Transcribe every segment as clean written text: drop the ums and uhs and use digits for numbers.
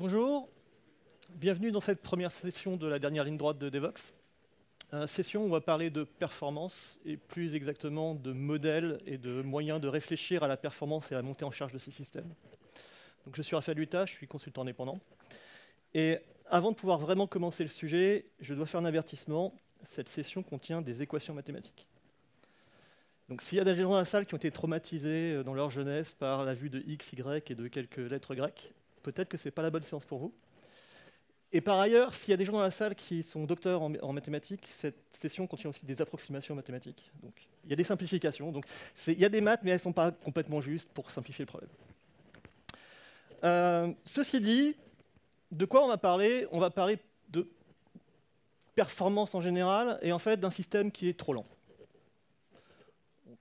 Bonjour, bienvenue dans cette première session de la dernière ligne droite de Devoxx. Session où on va parler de performance et plus exactement de modèles et de moyens de réfléchir à la performance et à la montée en charge de ces systèmes. Donc, je suis Raphaël Huta, je suis consultant indépendant. Et avant de pouvoir vraiment commencer le sujet, je dois faire un avertissement. Cette session contient des équations mathématiques. Donc s'il y a des gens dans la salle qui ont été traumatisés dans leur jeunesse par la vue de x, y et de quelques lettres grecques, peut-être que ce n'est pas la bonne séance pour vous. Et par ailleurs, s'il y a des gens dans la salle qui sont docteurs en mathématiques, cette session contient aussi des approximations mathématiques. Donc, il y a des simplifications. Donc, il y a des maths, mais elles ne sont pas complètement justes pour simplifier le problème. Ceci dit, de quoi on va parler? On va parler de performance en général et en fait d'un système qui est trop lent.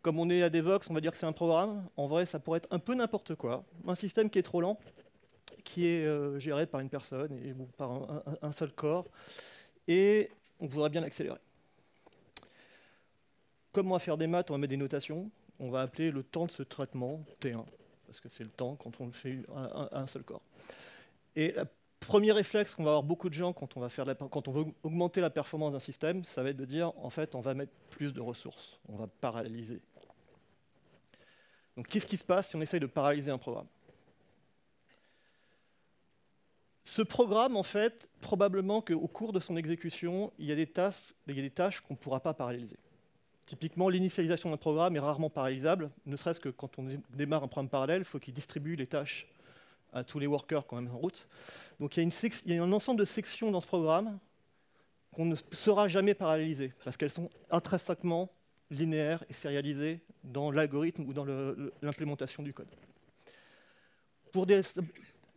Comme on est à Devoxx, on va dire que c'est un programme. En vrai, ça pourrait être un peu n'importe quoi. Un système qui est trop lent, qui est géré par une personne et par un seul corps, et on voudrait bien l'accélérer. Comme on va faire des maths, on va mettre des notations, on va appeler le temps de ce traitement T1, parce que c'est le temps quand on le fait à un seul corps. Et le premier réflexe qu'on va avoir beaucoup de gens quand on veut augmenter la performance d'un système, ça va être de dire, en fait, on va mettre plus de ressources, on va paralléliser. Donc qu'est-ce qui se passe si on essaye de paralyser un programme? Ce programme, en fait, probablement qu'au cours de son exécution, il y a des tâches qu'on ne pourra pas paralléliser. Typiquement, l'initialisation d'un programme est rarement parallélisable, ne serait-ce que quand on démarre un programme parallèle, il faut qu'il distribue les tâches à tous les workers quand même en route. Donc il y a un ensemble de sections dans ce programme qu'on ne saura jamais paralléliser, parce qu'elles sont intrinsèquement linéaires et sérialisées dans l'algorithme ou dans l'implémentation du code. Pour des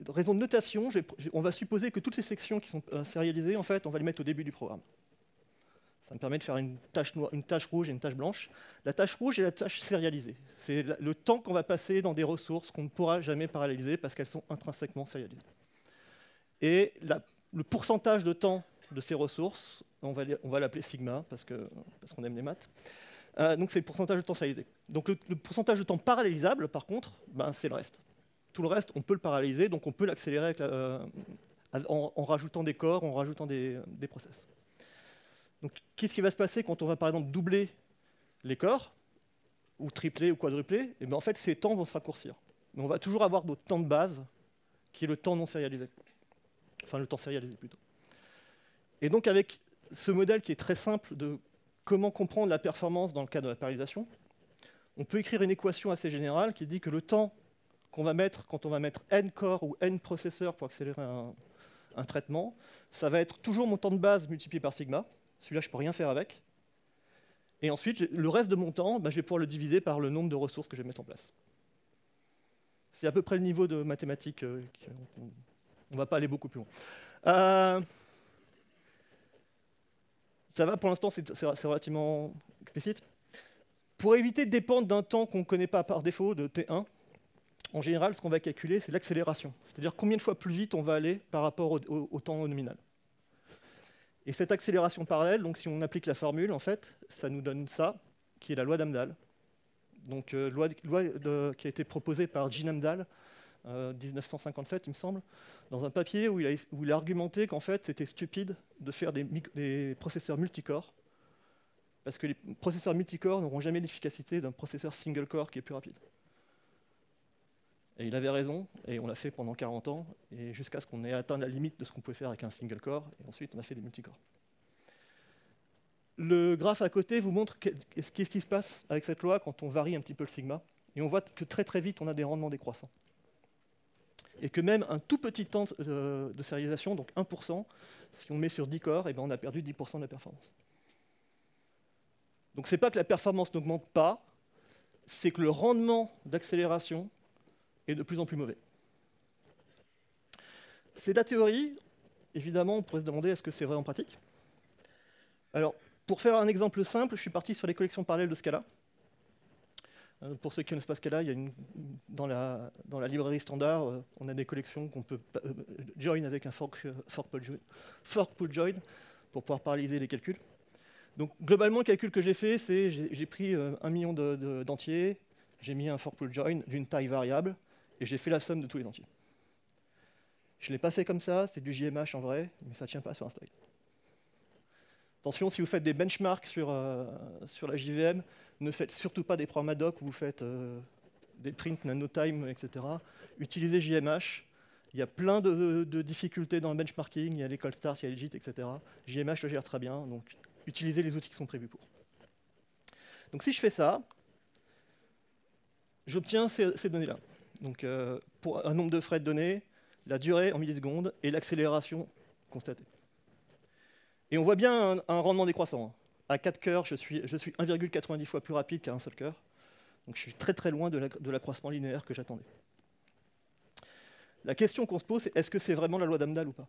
raison de notation, on va supposer que toutes ces sections qui sont sérialisées, en fait, on va les mettre au début du programme. Ça me permet de faire une tâche rouge et une tâche blanche. La tâche rouge est la tâche sérialisée. C'est le temps qu'on va passer dans des ressources qu'on ne pourra jamais paralléliser parce qu'elles sont intrinsèquement sérialisées. Et le pourcentage de temps de ces ressources, on va l'appeler sigma parce qu'on aime les maths. Donc c'est le pourcentage de temps sérialisé. Donc le pourcentage de temps parallélisable, par contre, c'est le reste. Tout le reste, on peut le paralléliser, donc on peut l'accélérer en rajoutant des corps, en rajoutant des process. Donc, qu'est-ce qui va se passer quand on va, par exemple, doubler les corps, ou tripler ou quadrupler? Et bien, en fait, ces temps vont se raccourcir. Mais on va toujours avoir notre temps de base, qui est le temps non sérialisé. Enfin, le temps sérialisé, plutôt. Et donc, avec ce modèle qui est très simple de comment comprendre la performance dans le cas de la parallélisation, on peut écrire une équation assez générale qui dit que le temps qu'on va mettre quand on va mettre n corps ou n processeurs pour accélérer un traitement, ça va être toujours mon temps de base multiplié par sigma. Celui-là, je ne peux rien faire avec. Et ensuite, le reste de mon temps, je vais pouvoir le diviser par le nombre de ressources que je vais mettre en place. C'est à peu près le niveau de mathématiques. On ne va pas aller beaucoup plus loin. Ça va, pour l'instant, c'est relativement explicite. Pour éviter de dépendre d'un temps qu'on ne connaît pas par défaut, de T1, en général, ce qu'on va calculer, c'est l'accélération. C'est-à-dire combien de fois plus vite on va aller par rapport au temps nominal. Et cette accélération parallèle, donc si on applique la formule, en fait, ça nous donne ça, qui est la loi d'Amdahl. Donc, loi qui a été proposée par Gene Amdahl, 1957, il me semble, dans un papier où il a argumenté qu'en fait, c'était stupide de faire des processeurs multicore, parce que les processeurs multicore n'auront jamais l'efficacité d'un processeur single core qui est plus rapide. Et il avait raison, et on l'a fait pendant 40 ans, et jusqu'à ce qu'on ait atteint la limite de ce qu'on pouvait faire avec un single core, et ensuite on a fait des multicores. Le graphe à côté vous montre qu'est-ce qui se passe avec cette loi quand on varie un petit peu le sigma, et on voit que très très vite on a des rendements décroissants. Et que même un tout petit temps de sérialisation, donc 1%, si on met sur 10 corps, on a perdu 10% de la performance. Donc c'est pas que la performance n'augmente pas, c'est que le rendement d'accélération est de plus en plus mauvais. C'est de la théorie. Évidemment, on pourrait se demander est-ce que c'est vrai en pratique. Alors, pour faire un exemple simple, je suis parti sur les collections parallèles de Scala. Pour ceux qui ne connaissent pas Scala, dans la librairie standard, on a des collections qu'on peut join avec un fork pull join pour pouvoir paralléliser les calculs. Donc, globalement, le calcul que j'ai fait, c'est j'ai pris 1 million d'entiers, j'ai mis un fork pull join d'une taille variable, et j'ai fait la somme de tous les entiers. Je ne l'ai pas fait comme ça, c'est du JMH en vrai, mais ça ne tient pas sur un style. Attention, si vous faites des benchmarks sur la JVM, ne faites surtout pas des programmes ad hoc où vous faites des prints nanotime, etc. Utilisez JMH. Il y a plein de difficultés dans le benchmarking, il y a les cold start, il y a les JIT, etc. JMH le gère très bien, donc utilisez les outils qui sont prévus pour. Donc si je fais ça, j'obtiens ces données-là. Donc pour un nombre de frais de données, la durée en millisecondes et l'accélération constatée. Et on voit bien un rendement décroissant. À 4 cœurs, je suis 1,90 fois plus rapide qu'à un seul cœur. Donc je suis très très loin de l'accroissement linéaire que j'attendais. La question qu'on se pose, c'est est-ce que c'est vraiment la loi d'Amdahl ou pas?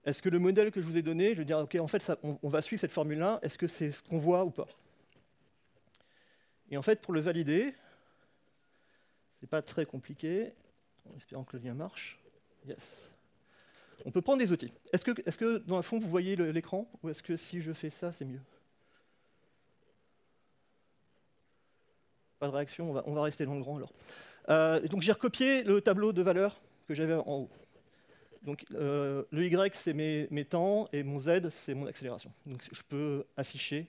Est-ce que le modèle que je vous ai donné, je vais dire, ok, en fait, on va suivre cette formule-là, est-ce que c'est ce qu'on voit ou pas? Et en fait, pour le valider, c'est pas très compliqué, en espérant que le lien marche. Yes. On peut prendre des outils. Est-ce que dans le fond, vous voyez l'écran, ou est-ce que si je fais ça, c'est mieux? Pas de réaction, on va rester dans le grand alors. Donc j'ai recopié le tableau de valeurs que j'avais en haut. Donc le Y, c'est mes temps, et mon Z, c'est mon accélération. Donc je peux afficher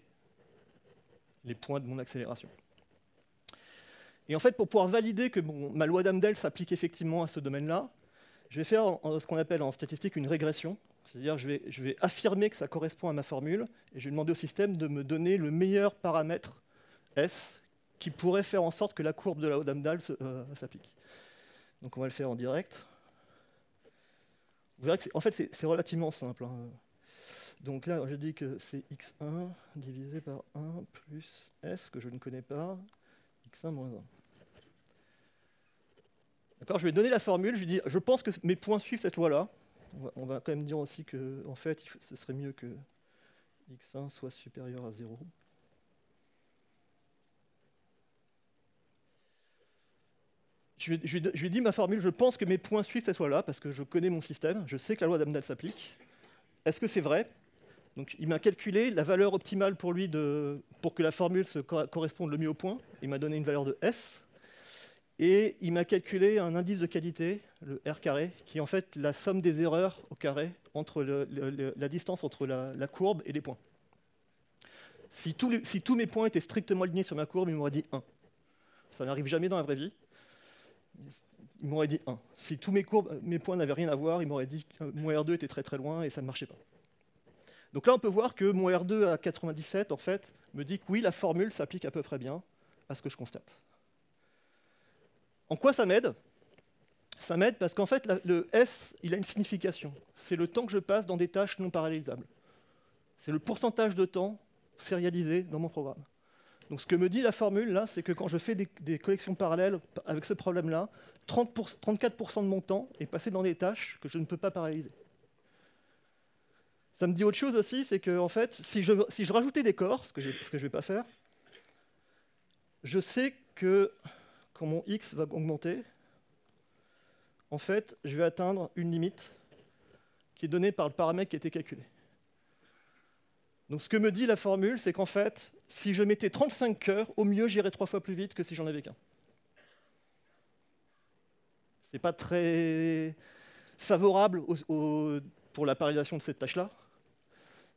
les points de mon accélération. Et en fait, pour pouvoir valider que ma loi d'Amdahl s'applique effectivement à ce domaine-là, je vais faire ce qu'on appelle en statistique une régression. C'est-à-dire je vais affirmer que ça correspond à ma formule, et je vais demander au système de me donner le meilleur paramètre S qui pourrait faire en sorte que la courbe de la loi d'Amdahl s'applique. Donc on va le faire en direct. Vous verrez que en fait, c'est relativement simple. Hein. Donc là, je dis que c'est x1 divisé par 1 plus s, que je ne connais pas, x1 moins 1. D'accord, je vais donner la formule, je lui dis, je pense que mes points suivent cette loi-là. On va quand même dire aussi que, en fait, ce serait mieux que x1 soit supérieur à 0. Je lui dis ma formule, je pense que mes points suivent cette loi-là, parce que je connais mon système, je sais que la loi d'Amdahl s'applique. Est-ce que c'est vrai? Donc il m'a calculé la valeur optimale pour lui pour que la formule corresponde le mieux au point. Il m'a donné une valeur de S. Et il m'a calculé un indice de qualité, le R carré, qui est en fait la somme des erreurs au carré entre la distance entre la courbe et les points. Si tous mes points étaient strictement alignés sur ma courbe, il m'aurait dit 1. Ça n'arrive jamais dans la vraie vie. Il m'aurait dit 1. Si tous mes points n'avaient rien à voir, il m'aurait dit que mon R2 était très très loin et ça ne marchait pas. Donc là, on peut voir que mon R2 à 97, en fait, me dit que oui, la formule s'applique à peu près bien à ce que je constate. En quoi ça m'aide? Ça m'aide parce qu'en fait, le S, il a une signification. C'est le temps que je passe dans des tâches non parallélisables. C'est le pourcentage de temps sérialisé dans mon programme. Donc ce que me dit la formule, là, c'est que quand je fais des collections parallèles avec ce problème-là, 34% de mon temps est passé dans des tâches que je ne peux pas paralléliser. Ça me dit autre chose aussi, c'est que en fait, si je rajoutais des corps, ce que je ne vais pas faire, je sais que quand mon x va augmenter, en fait, je vais atteindre une limite qui est donnée par le paramètre qui a été calculé. Donc ce que me dit la formule, c'est qu'en fait, si je mettais 35 cœurs, au mieux, j'irais 3 fois plus vite que si j'en avais qu'un. C'est pas très favorable pour la parallélisation de cette tâche-là,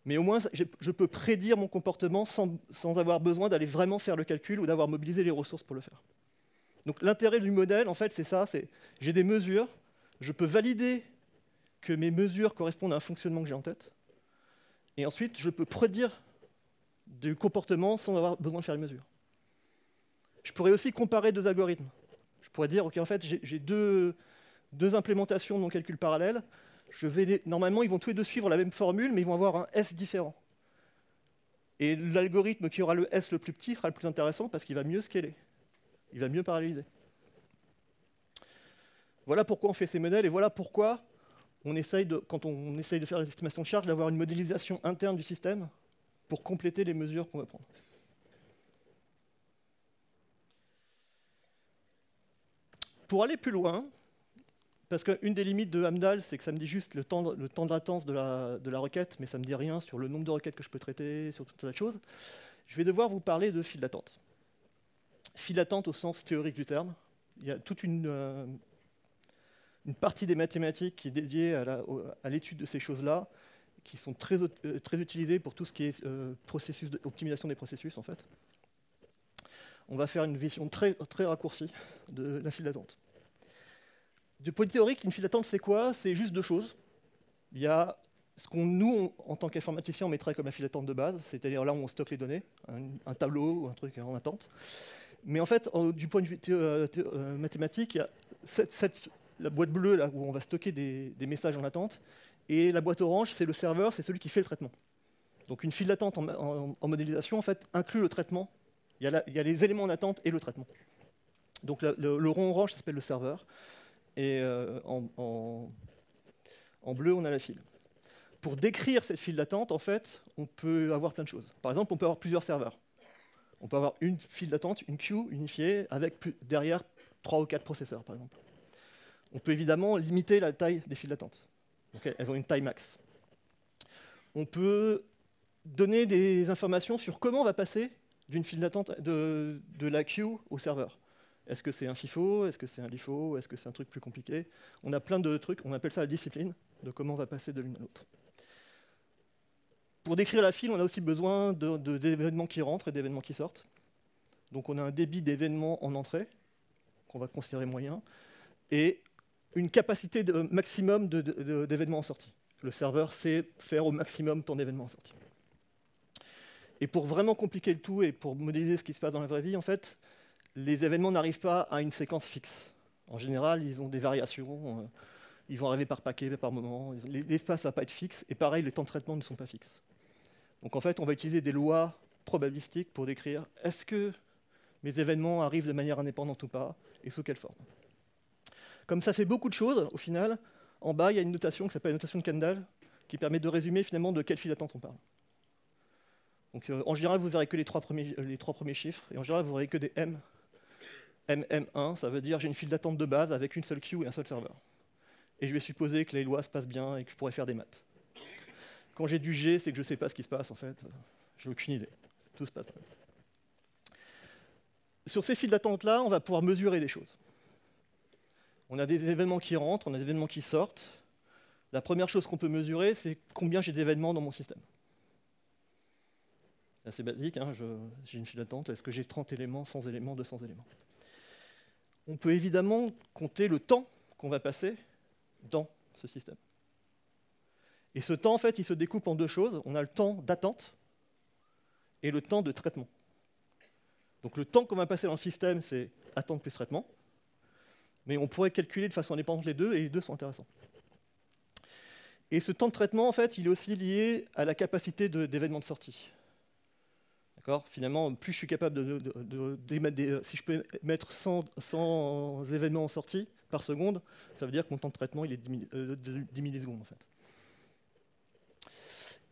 mais au moins, je peux prédire mon comportement sans avoir besoin d'aller vraiment faire le calcul ou d'avoir mobilisé les ressources pour le faire. Donc l'intérêt du modèle, en fait, c'est ça, j'ai des mesures, je peux valider que mes mesures correspondent à un fonctionnement que j'ai en tête, et ensuite, je peux prédire du comportement sans avoir besoin de faire les mesures. Je pourrais aussi comparer deux algorithmes. Je pourrais dire, OK, en fait, j'ai deux implémentations de mon calcul parallèle. Normalement, ils vont tous les deux suivre la même formule, mais ils vont avoir un S différent. Et l'algorithme qui aura le S le plus petit sera le plus intéressant parce qu'il va mieux scaler. Il va mieux paralléliser. Voilà pourquoi on fait ces modèles et voilà pourquoi quand on essaye de faire l'estimation de charge, d'avoir une modélisation interne du système pour compléter les mesures qu'on va prendre. Pour aller plus loin, parce qu'une des limites de Amdahl, c'est que ça me dit juste le temps de latence de la requête, mais ça ne me dit rien sur le nombre de requêtes que je peux traiter, sur tout un tas de choses, je vais devoir vous parler de file d'attente. File d'attente au sens théorique du terme. Il y a toute une une partie des mathématiques qui est dédiée à l'étude de ces choses-là, qui sont très utilisées pour tout ce qui est optimisation des processus, en fait. On va faire une vision très, très raccourcie de la file d'attente. Du point de vue théorique, une file d'attente, c'est quoi? C'est juste deux choses. Il y a ce qu'on, nous, en tant qu'informaticiens, on mettrait comme la file d'attente de base, c'est-à-dire là où on stocke les données, un tableau ou un truc en attente. Mais en fait, du point de vue mathématique, il y a la boîte bleue là, où on va stocker des messages en attente, et la boîte orange, c'est le serveur, c'est celui qui fait le traitement. Donc une file d'attente en modélisation, en fait, inclut le traitement. Il y a les éléments en attente et le traitement. Donc le rond orange, ça s'appelle le serveur, et en bleu, on a la file. Pour décrire cette file d'attente, en fait, on peut avoir plein de choses. Par exemple, on peut avoir plusieurs serveurs. On peut avoir une file d'attente, une queue unifiée, avec derrière 3 ou 4 processeurs, par exemple. On peut évidemment limiter la taille des files d'attente. Okay, elles ont une taille max. On peut donner des informations sur comment on va passer d'une file d'attente de la queue au serveur. Est-ce que c'est un FIFO? Est-ce que c'est un LIFO? Est-ce que c'est un truc plus compliqué? On a plein de trucs, on appelle ça la discipline, de comment on va passer de l'une à l'autre. Pour décrire la file, on a aussi besoin d'événements qui rentrent et d'événements qui sortent. Donc on a un débit d'événements en entrée, qu'on va considérer moyen, et une capacité maximum d'événements en sortie. Le serveur sait faire au maximum tant d'événements en sortie. Et pour vraiment compliquer le tout et pour modéliser ce qui se passe dans la vraie vie, en fait, les événements n'arrivent pas à une séquence fixe. En général, ils ont des variations, ils vont arriver par paquet, par moment, l'espace ne va pas être fixe, et pareil, les temps de traitement ne sont pas fixes. Donc en fait, on va utiliser des lois probabilistiques pour décrire est-ce que mes événements arrivent de manière indépendante ou pas, et sous quelle forme. Comme ça fait beaucoup de choses, au final, en bas, il y a une notation qui s'appelle la notation de Kendall, qui permet de résumer finalement de quelle file d'attente on parle. Donc en général, vous verrez que les trois premiers chiffres, et en général, vous verrez que des M. MM1, ça veut dire j'ai une file d'attente de base avec une seule queue et un seul serveur. Et je vais supposer que les lois se passent bien et que je pourrais faire des maths. Quand j'ai du G, c'est que je ne sais pas ce qui se passe, en fait. J'ai aucune idée. Tout se passe bien. Sur ces files d'attente-là, on va pouvoir mesurer des choses. On a des événements qui rentrent, on a des événements qui sortent. La première chose qu'on peut mesurer, c'est combien j'ai d'événements dans mon système. C'est assez basique, hein, j'ai une file d'attente. Est-ce que j'ai 30 éléments, 100 éléments, 200 éléments? On peut évidemment compter le temps qu'on va passer dans ce système. Et ce temps, en fait, il se découpe en deux choses. On a le temps d'attente et le temps de traitement. Donc le temps qu'on va passer dans le système, c'est attente plus traitement. Mais on pourrait calculer de façon indépendante les deux, et les deux sont intéressants. Et ce temps de traitement, en fait, il est aussi lié à la capacité d'événements de sortie. Finalement, plus je suis capable si je peux mettre 100 événements en sortie par seconde, ça veut dire que mon temps de traitement il est de 10 millisecondes en fait.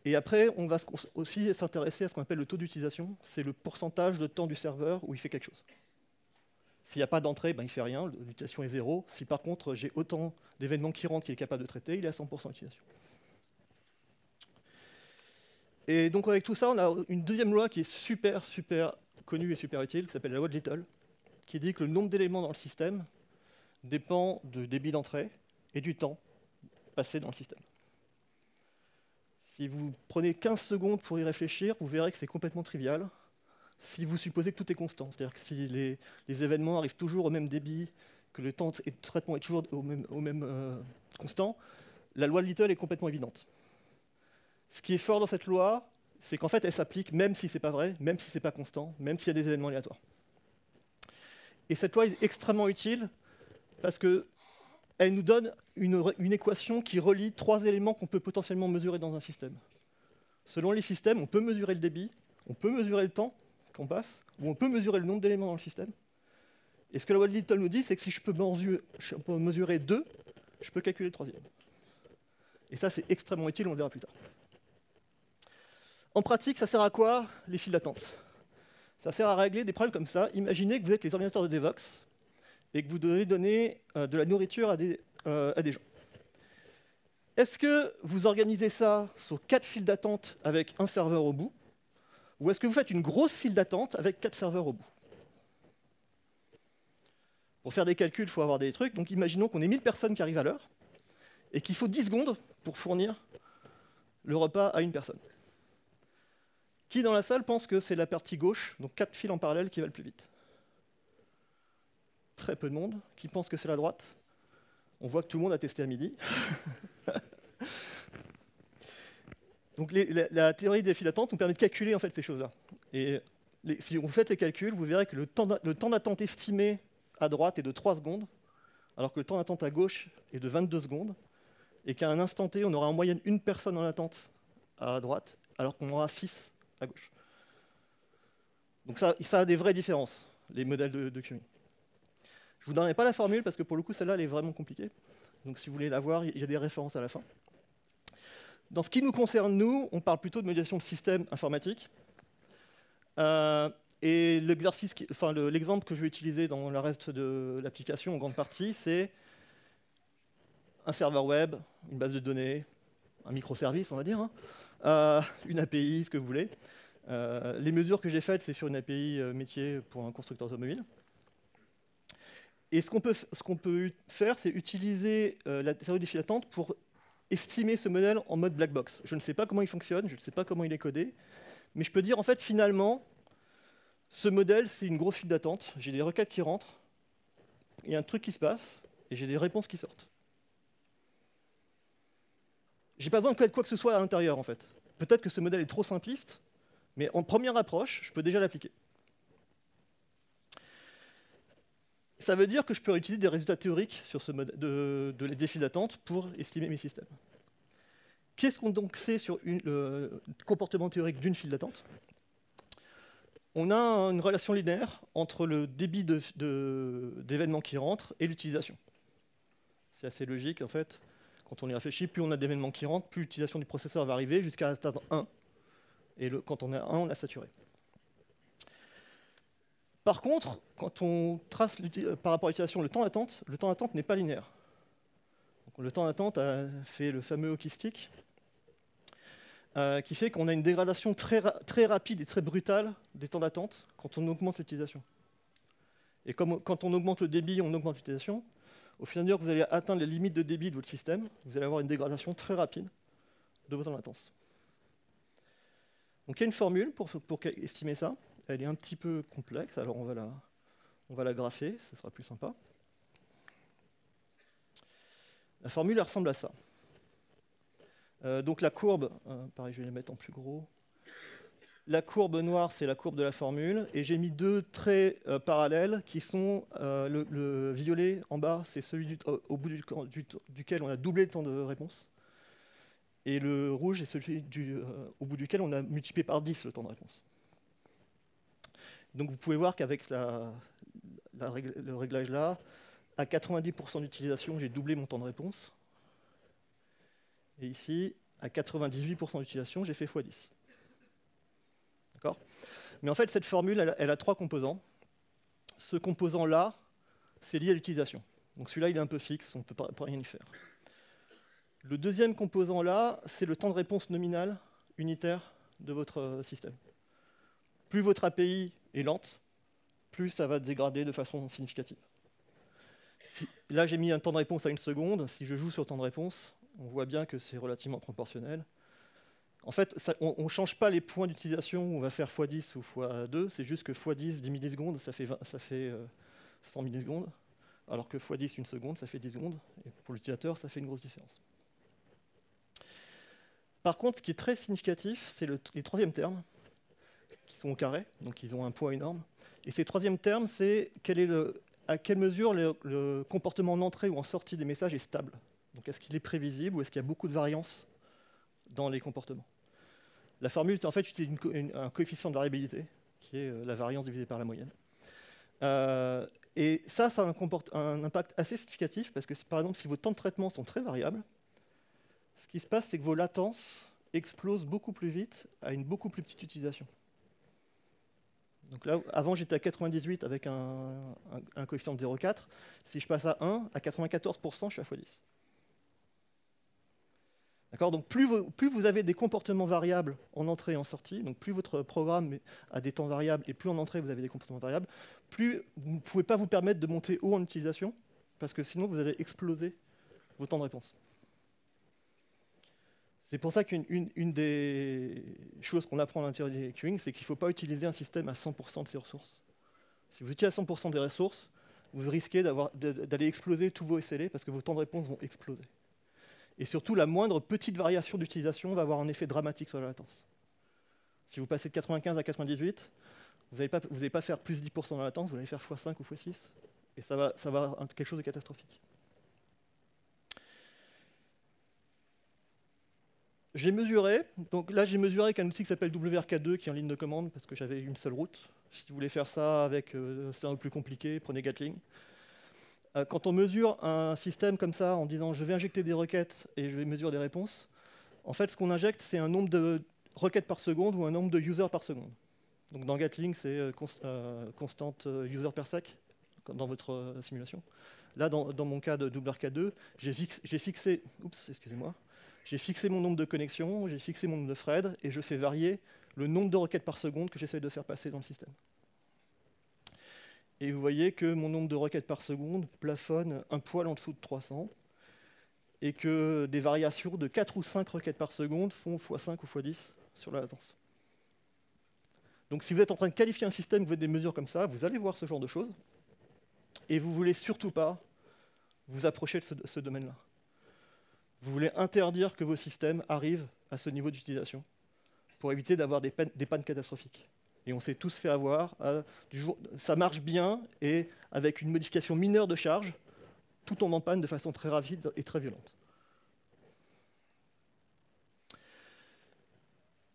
Et après, on va aussi s'intéresser à ce qu'on appelle le taux d'utilisation. C'est le pourcentage de temps du serveur où il fait quelque chose. S'il n'y a pas d'entrée, ben, il ne fait rien, l'utilisation est 0. Si par contre j'ai autant d'événements qui rentrent qu'il est capable de traiter, il est à 100% d'utilisation. Et donc avec tout ça, on a une deuxième loi qui est super, super connue et super utile, qui s'appelle la loi de Little, qui dit que le nombre d'éléments dans le système dépend du débit d'entrée et du temps passé dans le système. Si vous prenez 15 secondes pour y réfléchir, vous verrez que c'est complètement trivial si vous supposez que tout est constant. C'est-à-dire que si les événements arrivent toujours au même débit, que le temps de traitement est toujours au même constant, la loi de Little est complètement évidente. Ce qui est fort dans cette loi, c'est qu'en fait, elle s'applique même si ce n'est pas vrai, même si ce n'est pas constant, même s'il y a des événements aléatoires. Et cette loi est extrêmement utile parce qu'elle nous donne une équation qui relie 3 éléments qu'on peut potentiellement mesurer dans un système. Selon les systèmes, on peut mesurer le débit, on peut mesurer le temps qu'on passe, ou on peut mesurer le nombre d'éléments dans le système. Et ce que la loi de Little nous dit, c'est que si je peux mesurer 2, je peux calculer le 3e. Et ça, c'est extrêmement utile, on le verra plus tard. En pratique, ça sert à quoi, les files d'attente? Ça sert à régler des problèmes comme ça. Imaginez que vous êtes les ordinateurs de Devox et que vous devez donner de la nourriture à des gens. Est-ce que vous organisez ça sur 4 files d'attente avec un serveur au bout, ou est-ce que vous faites une grosse file d'attente avec 4 serveurs au bout? Pour faire des calculs, il faut avoir des trucs. Donc imaginons qu'on ait 1000 personnes qui arrivent à l'heure et qu'il faut 10 secondes pour fournir le repas à une personne. Qui dans la salle pense que c'est la partie gauche, donc 4 fils en parallèle, qui va le plus vite? Très peu de monde. Qui pense que c'est la droite? On voit que tout le monde a testé à midi. Donc la théorie des files d'attente nous permet de calculer en fait ces choses-là. Et si vous faites les calculs, vous verrez que le temps d'attente estimé à droite est de 3 secondes, alors que le temps d'attente à gauche est de 22 secondes, et qu'à un instant T, on aura en moyenne une personne en attente à droite, alors qu'on aura 6 à gauche. Donc ça a des vraies différences, les modèles de queuing. Je ne vous donnerai pas la formule, parce que pour le coup, celle-là, elle est vraiment compliquée. Donc si vous voulez la voir, il y a des références à la fin. Dans ce qui nous concerne, nous, on parle plutôt de modélisation de système informatique. Et l'exemple que je vais utiliser dans le reste de l'application, en grande partie, c'est un serveur web, une base de données, un microservice, on va dire, une API, ce que vous voulez. Les mesures que j'ai faites, c'est sur une API métier pour un constructeur automobile. Et ce qu'on peut faire, c'est utiliser la théorie des files d'attente pour estimer ce modèle en mode black box. Je ne sais pas comment il fonctionne, je ne sais pas comment il est codé, mais je peux dire, en fait, finalement, ce modèle, c'est une grosse file d'attente. J'ai des requêtes qui rentrent, il y a un truc qui se passe, et j'ai des réponses qui sortent. J'ai pas besoin de quoi que ce soit à l'intérieur, en fait. Peut-être que ce modèle est trop simpliste, mais en première approche, je peux déjà l'appliquer. Ça veut dire que je peux utiliser des résultats théoriques sur ce mode des files d'attente pour estimer mes systèmes. Qu'est-ce qu'on donc sait sur le comportement théorique d'une file d'attente? On a une relation linéaire entre le débit d'événements qui rentrent et l'utilisation. C'est assez logique, en fait. Quand on y réfléchit, plus on a d'événements qui rentrent, plus l'utilisation du processeur va arriver jusqu'à atteindre 1. Et quand on est à 1, on a saturé. Par contre, quand on trace par rapport à l'utilisation le temps d'attente n'est pas linéaire. Donc, le temps d'attente a fait le fameux hockey stick, qui fait qu'on a une dégradation très rapide et très brutale des temps d'attente quand on augmente l'utilisation. Et comme quand on augmente le débit, on augmente l'utilisation, au fur et à mesure que vous allez atteindre les limites de débit de votre système, vous allez avoir une dégradation très rapide de vos temps d'attente. Donc il y a une formule pour estimer ça. Elle est un petit peu complexe, alors on va la grapher, ce sera plus sympa. La formule elle ressemble à ça. Donc la courbe, pareil, je vais la mettre en plus gros. La courbe noire, c'est la courbe de la formule, et j'ai mis deux traits parallèles qui sont le violet en bas, c'est celui au bout duquel on a doublé le temps de réponse, et le rouge est celui au bout duquel on a multiplié par 10 le temps de réponse. Donc vous pouvez voir qu'avec le réglage là, à 90% d'utilisation, j'ai doublé mon temps de réponse. Et ici, à 98% d'utilisation, j'ai fait x10. D'accord ? Mais en fait, cette formule, elle a trois composants. Ce composant-là, c'est lié à l'utilisation. Donc celui-là, il est un peu fixe, on ne peut pas rien y faire. Le deuxième composant-là, c'est le temps de réponse nominal unitaire de votre système. Plus votre API est lente, plus ça va dégrader de façon significative. Là, j'ai mis un temps de réponse à 1 seconde. Si je joue sur le temps de réponse, on voit bien que c'est relativement proportionnel. En fait, on ne change pas les points d'utilisation, on va faire x10 ou x2, c'est juste que x10, 10 millisecondes, ça fait 100 millisecondes, alors que x10, 1 seconde, ça fait 10 secondes, et pour l'utilisateur, ça fait une grosse différence. Par contre, ce qui est très significatif, c'est les troisièmes termes, qui sont au carré, donc ils ont un poids énorme. Et ces troisièmes termes, c'est à quelle mesure le comportement en entrée ou en sortie des messages est stable. Donc est-ce qu'il est prévisible ou est-ce qu'il y a beaucoup de variance dans les comportements. La formule, en fait, utilise un coefficient de variabilité, qui est la variance divisée par la moyenne. Et ça a un impact assez significatif, parce que, par exemple, si vos temps de traitement sont très variables, ce qui se passe, c'est que vos latences explosent beaucoup plus vite à une beaucoup plus petite utilisation. Donc là, avant, j'étais à 98 avec un coefficient de 0,4. Si je passe à 1, à 94%, je suis à x10. Donc plus vous avez des comportements variables en entrée et en sortie, donc plus votre programme a des temps variables et plus en entrée vous avez des comportements variables, plus vous ne pouvez pas vous permettre de monter haut en utilisation, parce que sinon vous allez exploser vos temps de réponse. C'est pour ça qu'une des choses qu'on apprend à l'intérieur du queuing, c'est qu'il ne faut pas utiliser un système à 100% de ses ressources. Si vous utilisez à 100% des ressources, vous risquez d'aller exploser tous vos SLA parce que vos temps de réponse vont exploser. Et surtout, la moindre petite variation d'utilisation va avoir un effet dramatique sur la latence. Si vous passez de 95 à 98, vous n'allez pas faire plus 10% de la latence, vous allez faire x5 ou x6. Et ça va avoir quelque chose de catastrophique. J'ai mesuré, donc là j'ai mesuré avec un outil qui s'appelle WRK2 qui est en ligne de commande parce que j'avais une seule route. Si vous voulez faire ça avec un scénario plus compliqué, prenez Gatling. Quand on mesure un système comme ça en disant je vais injecter des requêtes et je vais mesurer des réponses, en fait ce qu'on injecte c'est un nombre de requêtes par seconde ou un nombre de users par seconde. Donc dans Gatling c'est constante user per sec dans votre simulation. Là dans mon cas de WRK2, j'ai fixé mon nombre de connexions, j'ai fixé mon nombre de threads et je fais varier le nombre de requêtes par seconde que j'essaie de faire passer dans le système. Et vous voyez que mon nombre de requêtes par seconde plafonne un poil en dessous de 300 et que des variations de 4 ou 5 requêtes par seconde font x5 ou x10 sur la latence. Donc si vous êtes en train de qualifier un système, vous faites des mesures comme ça, vous allez voir ce genre de choses et vous ne voulez surtout pas vous approcher de ce domaine-là. Vous voulez interdire que vos systèmes arrivent à ce niveau d'utilisation pour éviter d'avoir des pannes catastrophiques. Et on s'est tous fait avoir. Ça marche bien, et avec une modification mineure de charge, tout tombe en panne de façon très rapide et très violente.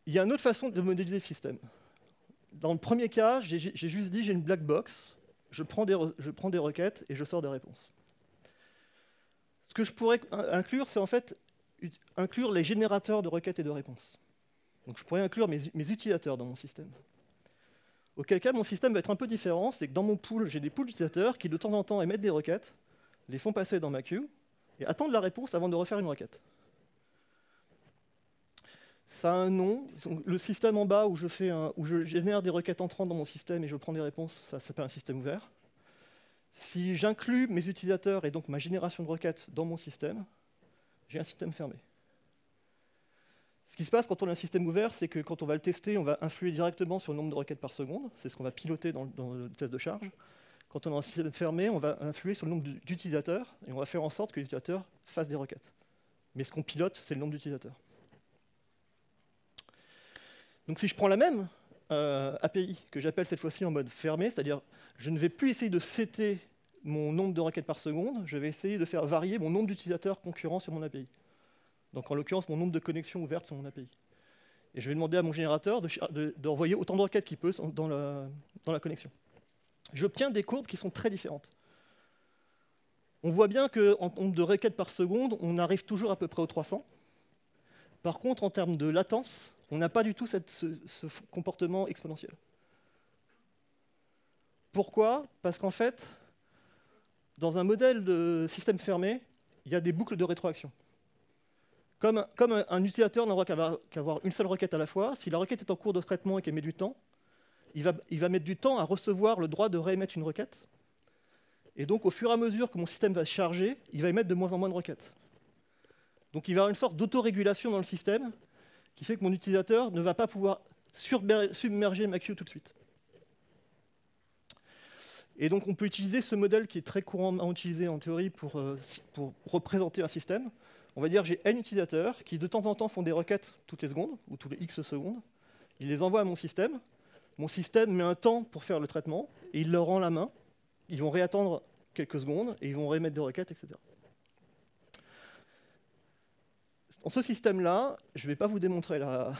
Il y a une autre façon de modéliser le système. Dans le premier cas, j'ai juste dit j'ai une black box, je prends des requêtes et je sors des réponses. Ce que je pourrais inclure, c'est en fait inclure les générateurs de requêtes et de réponses. Donc je pourrais inclure mes utilisateurs dans mon système. Auquel cas, mon système va être un peu différent, c'est que dans mon pool, j'ai des pools d'utilisateurs qui de temps en temps émettent des requêtes, les font passer dans ma queue, et attendent la réponse avant de refaire une requête. Ça a un nom, le système en bas où je génère des requêtes entrantes dans mon système et je prends des réponses, ça s'appelle un système ouvert. Si j'inclus mes utilisateurs et donc ma génération de requêtes dans mon système, j'ai un système fermé. Ce qui se passe quand on a un système ouvert, c'est que quand on va le tester, on va influer directement sur le nombre de requêtes par seconde. C'est ce qu'on va piloter dans le test de charge. Quand on a un système fermé, on va influer sur le nombre d'utilisateurs et on va faire en sorte que les utilisateurs fassent des requêtes. Mais ce qu'on pilote, c'est le nombre d'utilisateurs. Donc si je prends la même API, que j'appelle cette fois-ci en mode fermé, c'est-à-dire je ne vais plus essayer de setter mon nombre de requêtes par seconde, je vais essayer de faire varier mon nombre d'utilisateurs concurrents sur mon API. Donc en l'occurrence, mon nombre de connexions ouvertes sur mon API. Et je vais demander à mon générateur d'envoyer autant de requêtes qu'il peut dans la connexion. J'obtiens des courbes qui sont très différentes. On voit bien qu'en nombre de requêtes par seconde, on arrive toujours à peu près aux 300. Par contre, en termes de latence, on n'a pas du tout ce comportement exponentiel. Pourquoi? Parce qu'en fait, dans un modèle de système fermé, il y a des boucles de rétroaction. Comme un utilisateur n'aura qu'avoir une seule requête à la fois, si la requête est en cours de traitement et qu'elle met du temps, il va mettre du temps à recevoir le droit de réémettre une requête. Et donc, au fur et à mesure que mon système va se charger, il va émettre de moins en moins de requêtes. Donc, il va y avoir une sorte d'autorégulation dans le système qui fait que mon utilisateur ne va pas pouvoir submerger ma queue tout de suite. Et donc, on peut utiliser ce modèle qui est très couramment utilisé en théorie pour représenter un système. On va dire j'ai N utilisateurs qui de temps en temps font des requêtes toutes les secondes ou tous les X secondes. Il les envoie à mon système. Mon système met un temps pour faire le traitement et il leur rend la main. Ils vont réattendre quelques secondes et ils vont réémettre des requêtes, etc. Dans ce système-là, je ne vais pas vous démontrer la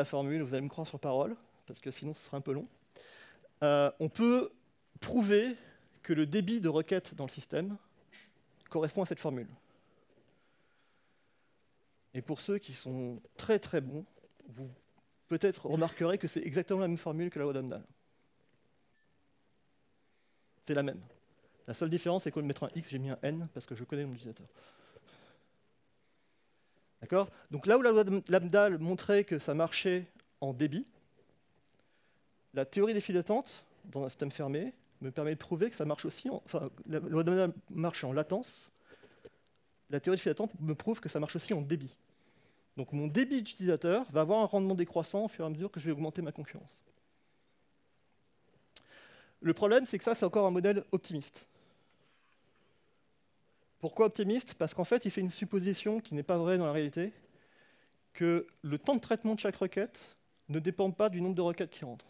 formule, vous allez me croire sur parole, parce que sinon ce sera un peu long. On peut prouver que le débit de requêtes dans le système correspond à cette formule. Et pour ceux qui sont très très bons, vous peut-être remarquerez que c'est exactement la même formule que la loi d'Amdahl. C'est la même. La seule différence, c'est qu'au lieu de mettre un X, j'ai mis un N, parce que je connais mon utilisateur. D'accord? Donc là où la loi de Lambda montrait que ça marchait en débit, la théorie des files d'attente dans un système fermé me permet de prouver que ça marche aussi enfin, la loi de Lambda marche en latence. La théorie des files d'attente me prouve que ça marche aussi en débit. Donc mon débit d'utilisateur va avoir un rendement décroissant au fur et à mesure que je vais augmenter ma concurrence. Le problème, c'est que ça, c'est encore un modèle optimiste. Pourquoi optimiste? Parce qu'en fait, il fait une supposition qui n'est pas vraie dans la réalité, que le temps de traitement de chaque requête ne dépend pas du nombre de requêtes qui rentrent.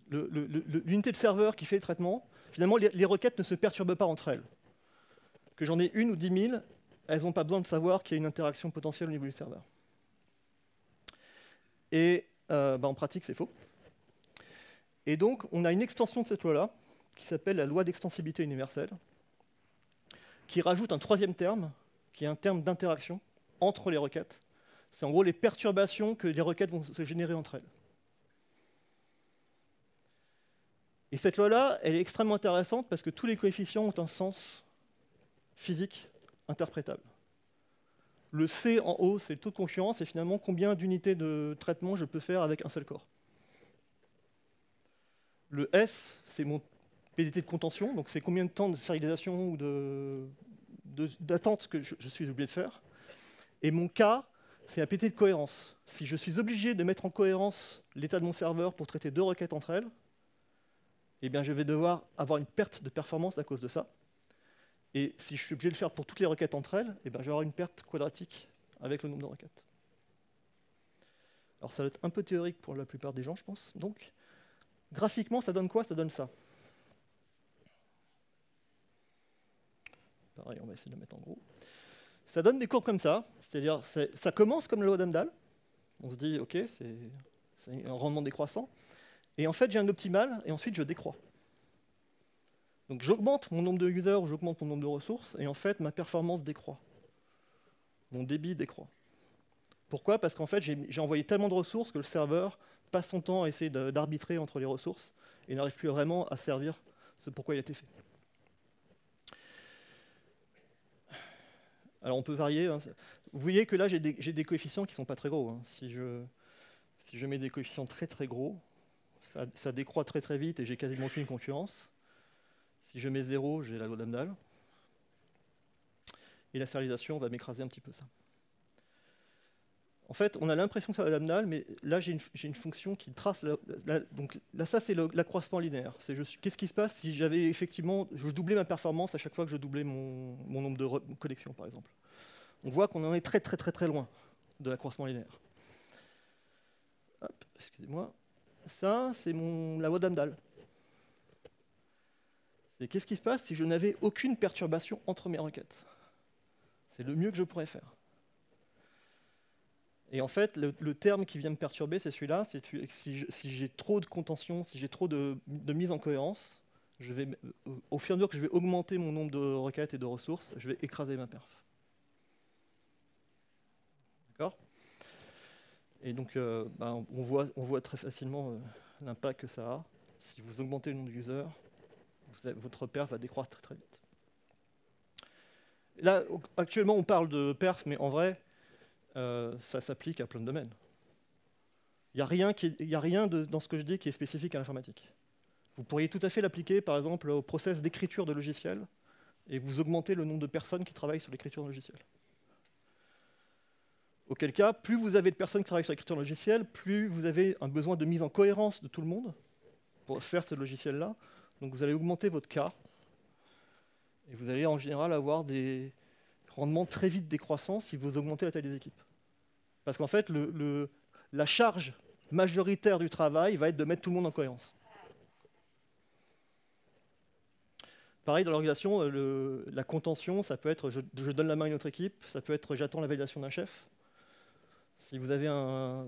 L'unité de serveur qui fait le traitement, finalement, les requêtes ne se perturbent pas entre elles. Que j'en ai 1 ou 10 000, elles n'ont pas besoin de savoir qu'il y a une interaction potentielle au niveau du serveur. Et en pratique, c'est faux. Et donc, on a une extension de cette loi-là, qui s'appelle la loi d'extensibilité universelle, qui rajoute un troisième terme, qui est un terme d'interaction entre les requêtes. C'est en gros les perturbations que les requêtes vont se générer entre elles. Et cette loi-là, elle est extrêmement intéressante parce que tous les coefficients ont un sens physique interprétable. Le C en haut, c'est le taux de concurrence, et finalement combien d'unités de traitement je peux faire avec un seul corps. Le S, c'est mon PDT de contention, donc c'est combien de temps de sérialisation ou d'attente que je suis obligé de faire. Et mon K, c'est un PDT de cohérence. Si je suis obligé de mettre en cohérence l'état de mon serveur pour traiter 2 requêtes entre elles, eh bien je vais devoir avoir une perte de performance à cause de ça. Et si je suis obligé de le faire pour toutes les requêtes entre elles, eh bien je vais avoir une perte quadratique avec le nombre de requêtes. Alors ça va être un peu théorique pour la plupart des gens, je pense. Donc, graphiquement, ça donne quoi? Ça donne ça. Pareil, on va essayer de le mettre en gros. Ça donne des courbes comme ça, c'est-à-dire ça commence comme la loi d'Amdahl. On se dit, ok, c'est un rendement décroissant. Et en fait, j'ai un optimal, et ensuite je décroît. Donc j'augmente mon nombre de users, ou j'augmente mon nombre de ressources, et en fait, ma performance décroît. Mon débit décroît. Pourquoi? Parce qu'en fait, j'ai envoyé tellement de ressources que le serveur passe son temps à essayer d'arbitrer entre les ressources, et n'arrive plus vraiment à servir ce pourquoi il a été fait. Alors on peut varier. Hein. Vous voyez que là, j'ai des coefficients qui ne sont pas très gros. Hein. Si je mets des coefficients très très gros, ça décroît très très vite et j'ai quasiment aucune concurrence. Si je mets 0, j'ai la loi d'Amdahl. Et la sérialisation va m'écraser un petit peu ça. En fait, on a l'impression que c'est la loi d'Amdahl, mais là, j'ai une fonction qui trace... donc là, ça, c'est l'accroissement linéaire. Qu'est-ce qui se passe si j'avais effectivement... Je doublais ma performance à chaque fois que je doublais mon nombre de connexions, par exemple. On voit qu'on en est très très très très loin de l'accroissement linéaire. Hop, excusez-moi. Ça, c'est la loi d'Amdahl. C'est qu'est-ce qui se passe si je n'avais aucune perturbation entre mes requêtes? C'est le mieux que je pourrais faire. Et en fait, le terme qui vient me perturber, c'est celui-là. Si j'ai trop de contention, si j'ai trop de mise en cohérence, au fur et à mesure que je vais augmenter mon nombre de requêtes et de ressources, je vais écraser ma perf. D'accord? Et donc, on voit très facilement l'impact que ça a. Si vous augmentez le nombre d'users, votre perf va décroître très très vite. Là, actuellement, on parle de perf, mais en vrai, ça s'applique à plein de domaines. Il n'y a rien dans ce que je dis qui est spécifique à l'informatique. Vous pourriez tout à fait l'appliquer, par exemple, au process d'écriture de logiciels, et vous augmentez le nombre de personnes qui travaillent sur l'écriture de logiciels. Auquel cas, plus vous avez de personnes qui travaillent sur l'écriture de logiciels, plus vous avez un besoin de mise en cohérence de tout le monde pour faire ce logiciel-là. Donc vous allez augmenter votre cas, et vous allez en général avoir des rendements très vite décroissants si vous augmentez la taille des équipes. Parce qu'en fait, la charge majoritaire du travail va être de mettre tout le monde en cohérence. Pareil, dans l'organisation, la contention, ça peut être je donne la main à une autre équipe, ça peut être j'attends la validation d'un chef. Si vous avez un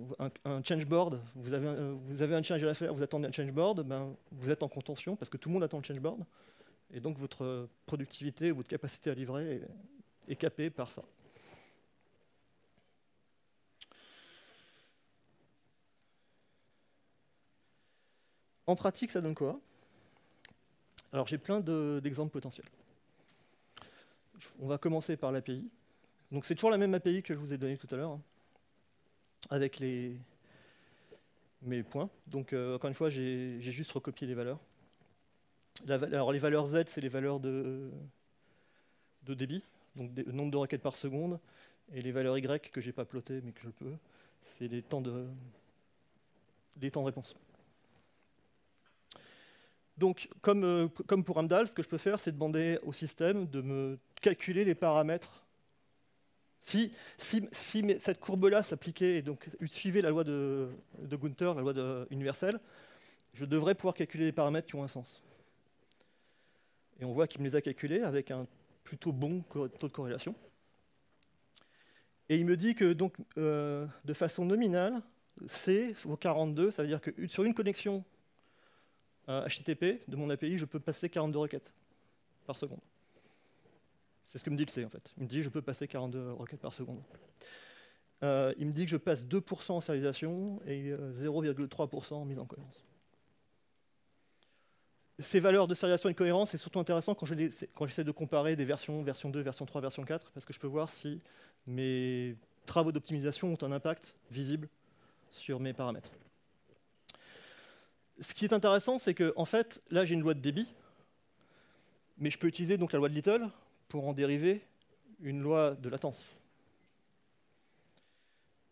change board, vous avez un change à faire, vous attendez un change board, ben, vous êtes en contention parce que tout le monde attend le change board. Et donc votre productivité, votre capacité à livrer est capée par ça. En pratique, ça donne quoi? Alors j'ai plein d'exemples potentiels. On va commencer par l'API. Donc c'est toujours la même API que je vous ai donnée tout à l'heure, hein, avec mes points. Donc encore une fois, j'ai juste recopié les valeurs. Alors les valeurs Z, c'est les valeurs de débit, donc le nombre de requêtes par seconde, et les valeurs Y que j'ai pas plotées mais que je peux, c'est les temps de réponse. Donc, comme pour Amdahl, ce que je peux faire, c'est demander au système de me calculer les paramètres. Si cette courbe-là s'appliquait et donc suivait la loi de Gunther, la loi universelle, je devrais pouvoir calculer les paramètres qui ont un sens. Et on voit qu'il me les a calculés avec un plutôt bon taux de corrélation. Et il me dit que donc, de façon nominale, C vaut 42, ça veut dire que sur une connexion HTTP de mon API, je peux passer 42 requêtes par seconde. C'est ce que me dit le C en fait. Il me dit que je peux passer 42 requêtes par seconde. Il me dit que je passe 2% en serialisation et 0,3% en mise en cohérence. Ces valeurs de serialisation et de cohérence, c'est surtout intéressant quand j'essaie de comparer des versions 2, version 3, version 4, parce que je peux voir si mes travaux d'optimisation ont un impact visible sur mes paramètres. Ce qui est intéressant, c'est que en fait, là j'ai une loi de débit, mais je peux utiliser donc la loi de Little pour en dériver une loi de latence.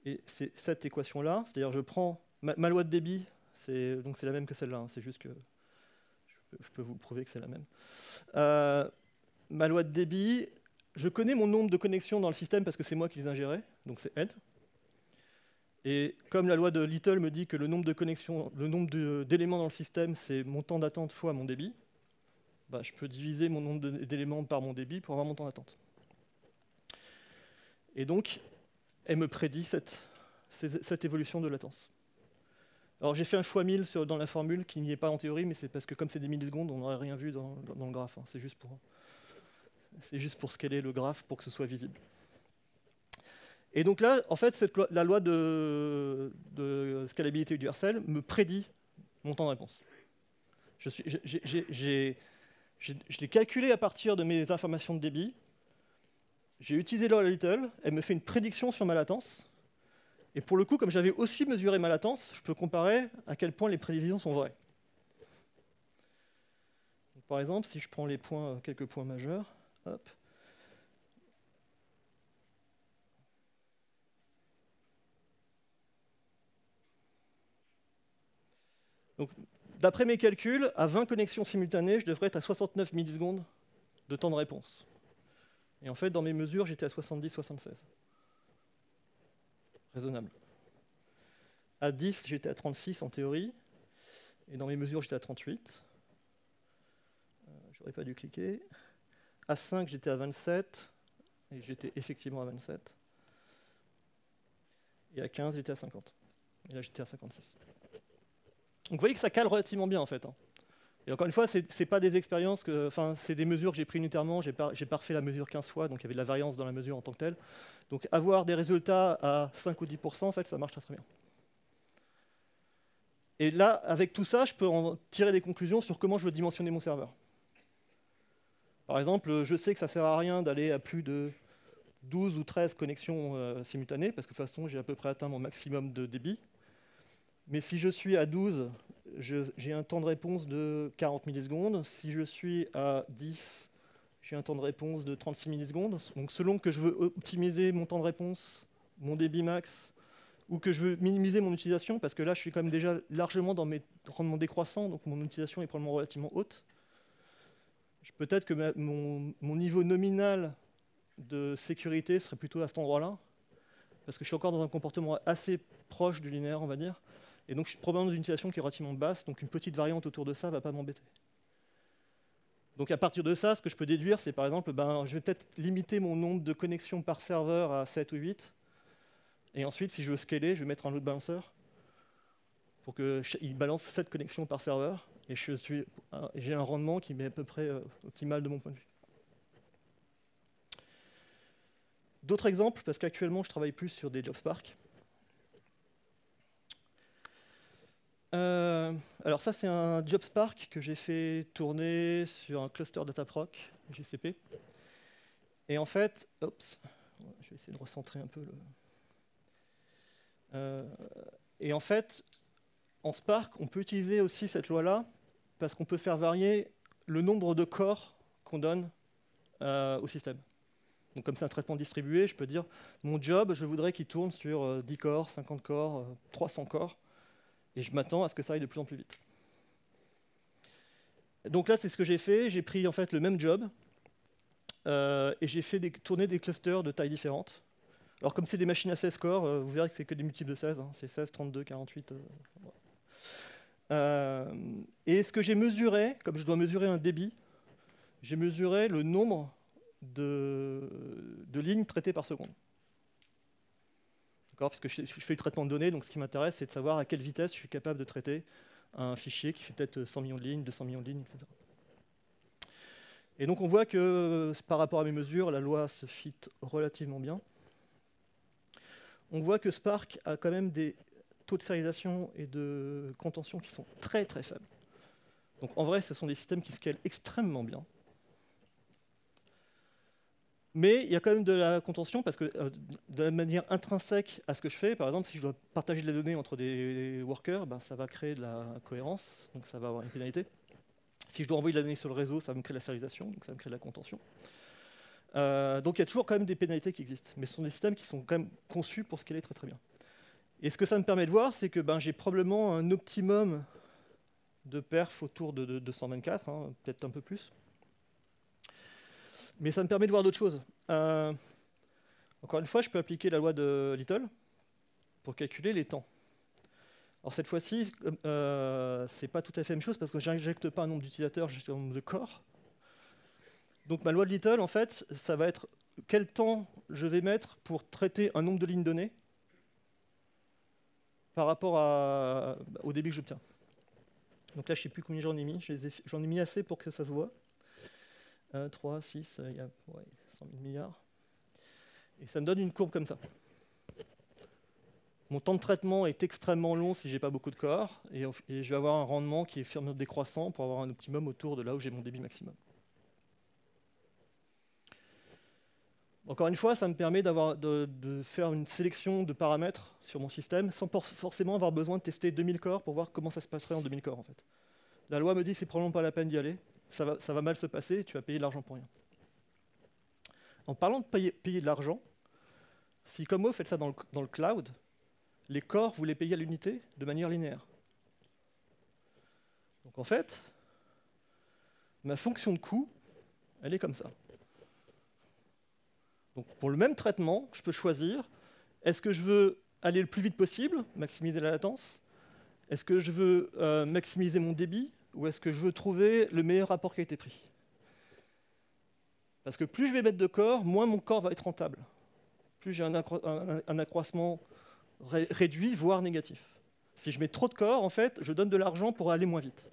Et c'est cette équation-là, c'est-à-dire je prends ma loi de débit, donc c'est la même que celle-là, hein, c'est juste que je peux vous prouver que c'est la même. Ma loi de débit, je connais mon nombre de connexions dans le système parce que c'est moi qui les ingérais, donc c'est N. Et comme la loi de Little me dit que le nombre de connexions, le nombre d'éléments dans le système, c'est mon temps d'attente fois mon débit, bah, je peux diviser mon nombre d'éléments par mon débit pour avoir mon temps d'attente. Et donc, elle me prédit cette évolution de latence. Alors j'ai fait un fois 1000 dans la formule qui n'y est pas en théorie, mais c'est parce que comme c'est des millisecondes, on n'aurait rien vu dans le graphe. Hein. C'est juste pour scaler le graphe pour que ce soit visible. Et donc là, en fait, la loi de scalabilité universelle me prédit mon temps de réponse. Je l'ai calculé à partir de mes informations de débit. J'ai utilisé la loi de Little, elle me fait une prédiction sur ma latence. Et pour le coup, comme j'avais aussi mesuré ma latence, je peux comparer à quel point les prévisions sont vraies. Donc, par exemple, si je prends quelques points majeurs, hop. Donc, d'après mes calculs, à 20 connexions simultanées, je devrais être à 69 millisecondes de temps de réponse. Et en fait, dans mes mesures, j'étais à 70-76. Raisonnable. À 10, j'étais à 36 en théorie. Et dans mes mesures, j'étais à 38. J'aurais pas dû cliquer. À 5, j'étais à 27. Et j'étais effectivement à 27. Et à 15, j'étais à 50. Et là, j'étais à 56. Donc vous voyez que ça cale relativement bien en fait. Hein. Et encore une fois, c'est pas des expériences, c'est des mesures que j'ai prises unitairement, j'ai pas refait la mesure 15 fois, donc il y avait de la variance dans la mesure en tant que telle. Donc avoir des résultats à 5 ou 10%, en fait, ça marche très très bien. Et là, avec tout ça, je peux en tirer des conclusions sur comment je veux dimensionner mon serveur. Par exemple, je sais que ça sert à rien d'aller à plus de 12 ou 13 connexions simultanées, parce que de toute façon, j'ai à peu près atteint mon maximum de débit. Mais si je suis à 12, j'ai un temps de réponse de 40 millisecondes. Si je suis à 10, j'ai un temps de réponse de 36 millisecondes. Donc selon que je veux optimiser mon temps de réponse, mon débit max, ou que je veux minimiser mon utilisation, parce que là, je suis quand même déjà largement dans mes rendements décroissants, donc mon utilisation est probablement relativement haute. Peut-être que mon niveau nominal de sécurité serait plutôt à cet endroit-là, parce que je suis encore dans un comportement assez proche du linéaire, on va dire. Et donc, je suis probablement dans une utilisation qui est relativement basse, donc une petite variante autour de ça ne va pas m'embêter. Donc, à partir de ça, ce que je peux déduire, c'est par exemple, je vais peut-être limiter mon nombre de connexions par serveur à 7 ou 8. Et ensuite, si je veux scaler, je vais mettre un load balancer pour qu'il balance 7 connexions par serveur. Et j'ai un rendement qui m'est à peu près optimal de mon point de vue. D'autres exemples, parce qu'actuellement, je travaille plus sur des JobSpark. Alors ça, c'est un JobSpark que j'ai fait tourner sur un cluster Dataproc GCP. Et en fait, Je vais essayer de recentrer un peu et en fait, en Spark, on peut utiliser aussi cette loi-là parce qu'on peut faire varier le nombre de corps qu'on donne au système. Donc comme c'est un traitement distribué, je peux dire mon job, je voudrais qu'il tourne sur 10 corps, 50 corps, 300 corps, et je m'attends à ce que ça aille de plus en plus vite. Donc là, c'est ce que j'ai fait. J'ai pris en fait le même job et j'ai fait tourner des clusters de tailles différentes. Alors comme c'est des machines à 16 corps, vous verrez que c'est que des multiples de 16, hein. C'est 16, 32, 48. Et ce que j'ai mesuré, comme je dois mesurer un débit, j'ai mesuré le nombre de lignes traitées par seconde. Parce que je fais le traitement de données, donc ce qui m'intéresse, c'est de savoir à quelle vitesse je suis capable de traiter un fichier qui fait peut-être 100 millions de lignes, 200 millions de lignes, etc. Et donc on voit que par rapport à mes mesures, la loi se fit relativement bien. On voit que Spark a quand même des taux de sérialisation et de contention qui sont très très faibles. Donc en vrai, ce sont des systèmes qui scalent extrêmement bien. Mais il y a quand même de la contention parce que de la manière intrinsèque à ce que je fais, par exemple, si je dois partager de la donnée entre des workers, ben, ça va créer de la cohérence, donc ça va avoir une pénalité. Si je dois envoyer de la donnée sur le réseau, ça va me créer de la sérialisation, donc ça va me créer de la contention. Donc il y a toujours quand même des pénalités qui existent, mais ce sont des systèmes qui sont quand même conçus pour scaler très très bien. Et ce que ça me permet de voir, c'est que ben, j'ai probablement un optimum de perf autour de 224, hein, peut-être un peu plus. Mais ça me permet de voir d'autres choses. Encore une fois, je peux appliquer la loi de Little pour calculer les temps. Alors cette fois-ci, c'est pas tout à fait la même chose parce que je n'injecte pas un nombre d'utilisateurs, j'injecte un nombre de corps. Donc ma loi de Little, en fait, ça va être quel temps je vais mettre pour traiter un nombre de lignes données par rapport au débit que j'obtiens. Donc là, je ne sais plus combien j'en ai mis. J'en ai mis assez pour que ça se voit. 3, 6, il y a 100 000 milliards. Et ça me donne une courbe comme ça. Mon temps de traitement est extrêmement long si je n'ai pas beaucoup de corps, et je vais avoir un rendement qui est firmement décroissant pour avoir un optimum autour de là où j'ai mon débit maximum. Encore une fois, ça me permet de faire une sélection de paramètres sur mon système sans forcément avoir besoin de tester 2000 corps pour voir comment ça se passerait en 2000 corps. En fait. La loi me dit que c'est probablement pas la peine d'y aller, ça va mal se passer et tu vas payer de l'argent pour rien. En parlant de payer de l'argent, si comme vous faites ça dans le cloud, les corps, vous les payez à l'unité de manière linéaire. Donc en fait, ma fonction de coût, elle est comme ça. Donc pour le même traitement, je peux choisir, est-ce que je veux aller le plus vite possible, maximiser la latence? Est-ce que je veux maximiser mon débit? Ou est-ce que je veux trouver le meilleur rapport qualité-prix? Parce que plus je vais mettre de corps, moins mon corps va être rentable. Plus j'ai un accroissement réduit, voire négatif. Si je mets trop de corps, en fait, je donne de l'argent pour aller moins vite.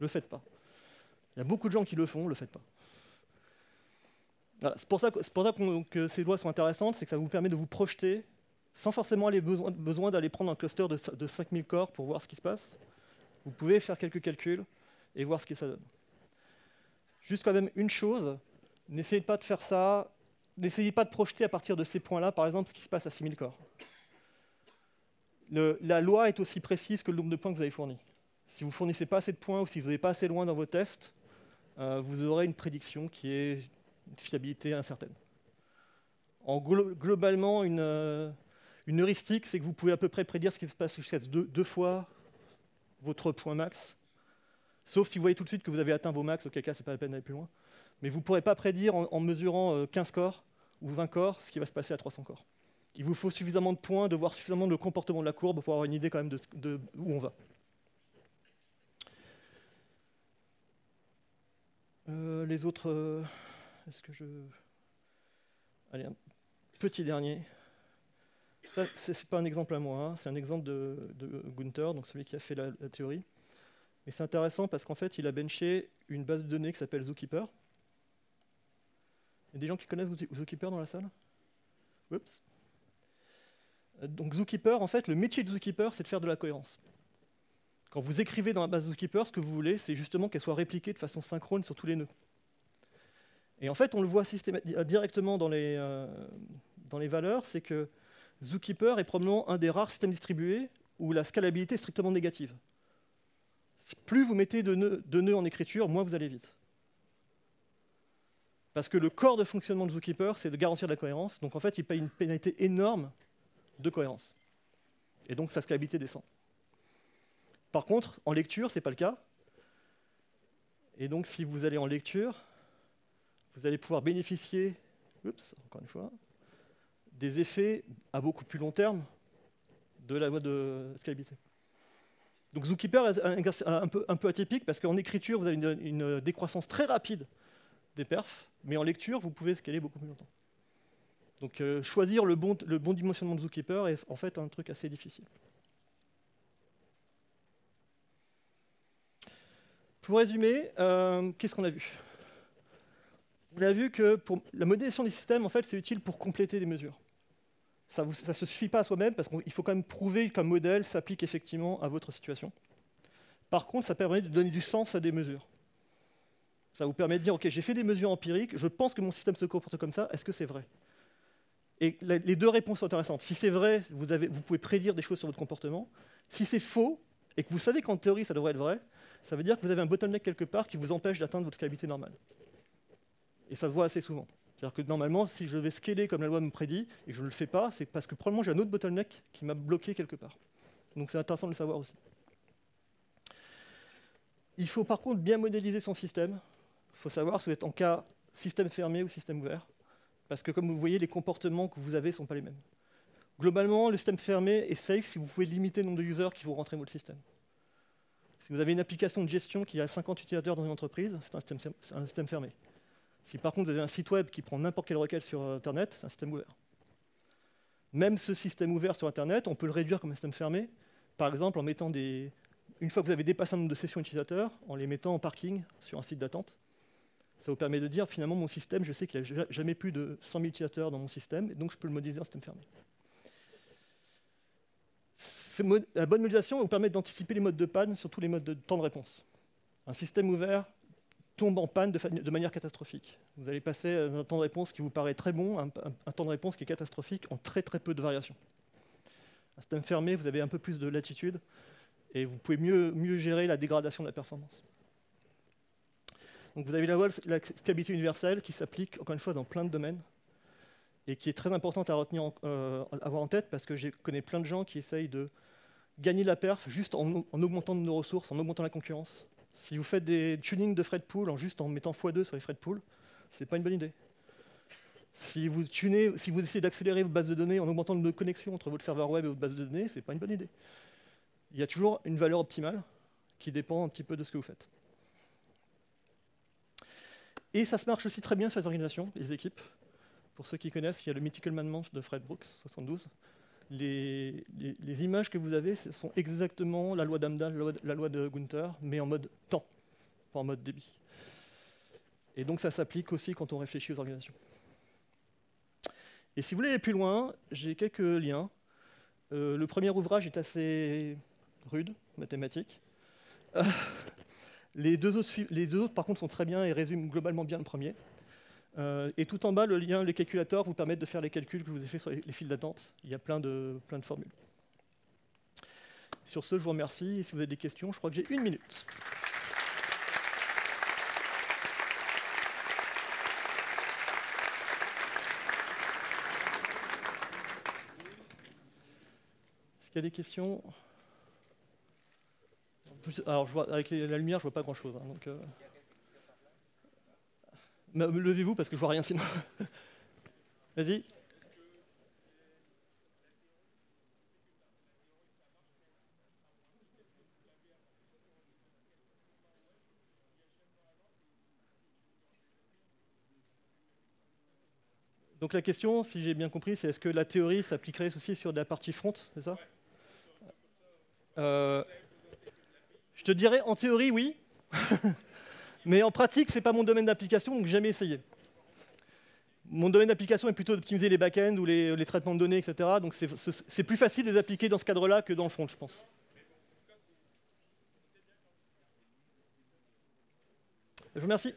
Ne le faites pas. Il y a beaucoup de gens qui le font, ne le faites pas. Voilà, c'est pour ça que ces lois sont intéressantes, c'est que ça vous permet de vous projeter sans forcément avoir besoin d'aller prendre un cluster de 5000 corps pour voir ce qui se passe. Vous pouvez faire quelques calculs et voir ce que ça donne. Juste quand même une chose, n'essayez pas de faire ça, n'essayez pas de projeter à partir de ces points-là, par exemple, ce qui se passe à 6000 corps. La loi est aussi précise que le nombre de points que vous avez fournis. Si vous ne fournissez pas assez de points ou si vous n'allez pas assez loin dans vos tests, vous aurez une prédiction qui est une fiabilité incertaine. Globalement, une heuristique, c'est que vous pouvez à peu près prédire ce qui se passe jusqu'à deux fois votre point max, sauf si vous voyez tout de suite que vous avez atteint vos max, auquel cas, ce n'est pas la peine d'aller plus loin. Mais vous ne pourrez pas prédire en mesurant 15 corps ou 20 corps ce qui va se passer à 300 corps. Il vous faut suffisamment de points, de voir suffisamment le comportement de la courbe pour avoir une idée quand même de où on va. Les autres... Est-ce que je... Allez, un petit dernier. Ça, ce n'est pas un exemple à moi, hein. C'est un exemple de Gunther, donc celui qui a fait la théorie. Mais c'est intéressant parce qu'en fait, il a benché une base de données qui s'appelle Zookeeper. Il y a des gens qui connaissent Zookeeper dans la salle? Oups. Donc Zookeeper, en fait, le métier de Zookeeper, c'est de faire de la cohérence. Quand vous écrivez dans la base Zookeeper, ce que vous voulez, c'est justement qu'elle soit répliquée de façon synchrone sur tous les nœuds. Et en fait, on le voit directement dans les valeurs, c'est que Zookeeper est probablement un des rares systèmes distribués où la scalabilité est strictement négative. Plus vous mettez de nœuds en écriture, moins vous allez vite. Parce que le corps de fonctionnement de Zookeeper, c'est de garantir de la cohérence. Donc en fait, il paye une pénalité énorme de cohérence. Et donc sa scalabilité descend. Par contre, en lecture, ce n'est pas le cas. Et donc si vous allez en lecture, vous allez pouvoir bénéficier, encore une fois, des effets à beaucoup plus long terme de la loi de scalabilité. Donc Zookeeper est un peu atypique parce qu'en écriture, vous avez une décroissance très rapide des perfs, mais en lecture, vous pouvez scaler beaucoup plus longtemps. Donc choisir le bon dimensionnement de Zookeeper est en fait un truc assez difficile. Pour résumer, qu'est-ce qu'on a vu? On a vu que pour la modélisation des systèmes, en fait, c'est utile pour compléter les mesures. Ça ne se suffit pas à soi-même, parce qu'il faut quand même prouver qu'un modèle s'applique effectivement à votre situation. Par contre, ça permet de donner du sens à des mesures. Ça vous permet de dire, OK, j'ai fait des mesures empiriques, je pense que mon système se comporte comme ça, est-ce que c'est vrai? Et les deux réponses sont intéressantes. Si c'est vrai, vous pouvez prédire des choses sur votre comportement. Si c'est faux, et que vous savez qu'en théorie, ça devrait être vrai, ça veut dire que vous avez un bottleneck quelque part qui vous empêche d'atteindre votre scalabilité normale. Et ça se voit assez souvent. C'est-à-dire que normalement, si je vais scaler comme la loi me prédit, et que je ne le fais pas, c'est parce que probablement j'ai un autre bottleneck qui m'a bloqué quelque part. Donc c'est intéressant de le savoir aussi. Il faut par contre bien modéliser son système. Il faut savoir si vous êtes en cas système fermé ou système ouvert. Parce que comme vous voyez, les comportements que vous avez ne sont pas les mêmes. Globalement, le système fermé est safe si vous pouvez limiter le nombre de users qui vont rentrer dans votre système. Si vous avez une application de gestion qui a 50 utilisateurs dans une entreprise, c'est un système fermé. Si par contre vous avez un site web qui prend n'importe quelle requête sur Internet, c'est un système ouvert. Même ce système ouvert sur Internet, on peut le réduire comme un système fermé, par exemple en mettant une fois que vous avez dépassé un nombre de sessions utilisateurs, en les mettant en parking sur un site d'attente. Ça vous permet de dire, finalement, mon système, je sais qu'il n'y a jamais plus de 100 000 utilisateurs dans mon système, et donc je peux le modéliser en système fermé. La bonne modélisation va vous permettre d'anticiper les modes de panne, surtout les modes de temps de réponse. Un système ouvert tombe en panne de manière catastrophique. Vous allez passer un temps de réponse qui vous paraît très bon, un temps de réponse qui est catastrophique en très très peu de variations. Un système fermé, vous avez un peu plus de latitude et vous pouvez mieux gérer la dégradation de la performance. Donc vous avez la scalabilité universelle qui s'applique, encore une fois, dans plein de domaines et qui est très importante à avoir en tête parce que je connais plein de gens qui essayent de gagner la perf juste en augmentant nos ressources, en augmentant la concurrence. Si vous faites des tunings de frais de pool en mettant x2 sur les frais de pool, ce n'est pas une bonne idée. Si vous essayez d'accélérer votre base de données en augmentant nos connexions entre votre serveur web et votre base de données, ce n'est pas une bonne idée. Il y a toujours une valeur optimale qui dépend un petit peu de ce que vous faites. Et ça se marche aussi très bien sur les organisations, les équipes. Pour ceux qui connaissent, il y a le Mythical Man de Fred Brooks, 72. Les images que vous avez, ce sont exactement la loi d'Amdahl, la loi de Gunther, mais en mode temps, pas en mode débit. Et donc ça s'applique aussi quand on réfléchit aux organisations. Et si vous voulez aller plus loin, j'ai quelques liens. Le premier ouvrage est assez rude, mathématique. Les deux autres, par contre, sont très bien et résument globalement bien le premier. Et tout en bas, les calculateurs vous permettent de faire les calculs que je vous ai fait sur les files d'attente. Il y a plein de formules. Sur ce, je vous remercie. Et si vous avez des questions, je crois que j'ai 1 minute. Est-ce qu'il y a des questions? Alors, avec la lumière, je ne vois pas grand-chose. Hein, donc, levez-vous parce que je ne vois rien sinon. Vas-y. Donc la question, si j'ai bien compris, c'est est-ce que la théorie s'appliquerait aussi sur de la partie front, c'est ça? Je te dirais, en théorie, oui. Mais en pratique, ce n'est pas mon domaine d'application, donc jamais essayé. Mon domaine d'application est plutôt d'optimiser les back-ends ou les traitements de données, etc. Donc c'est plus facile de les appliquer dans ce cadre-là que dans le front, je pense. Je vous remercie.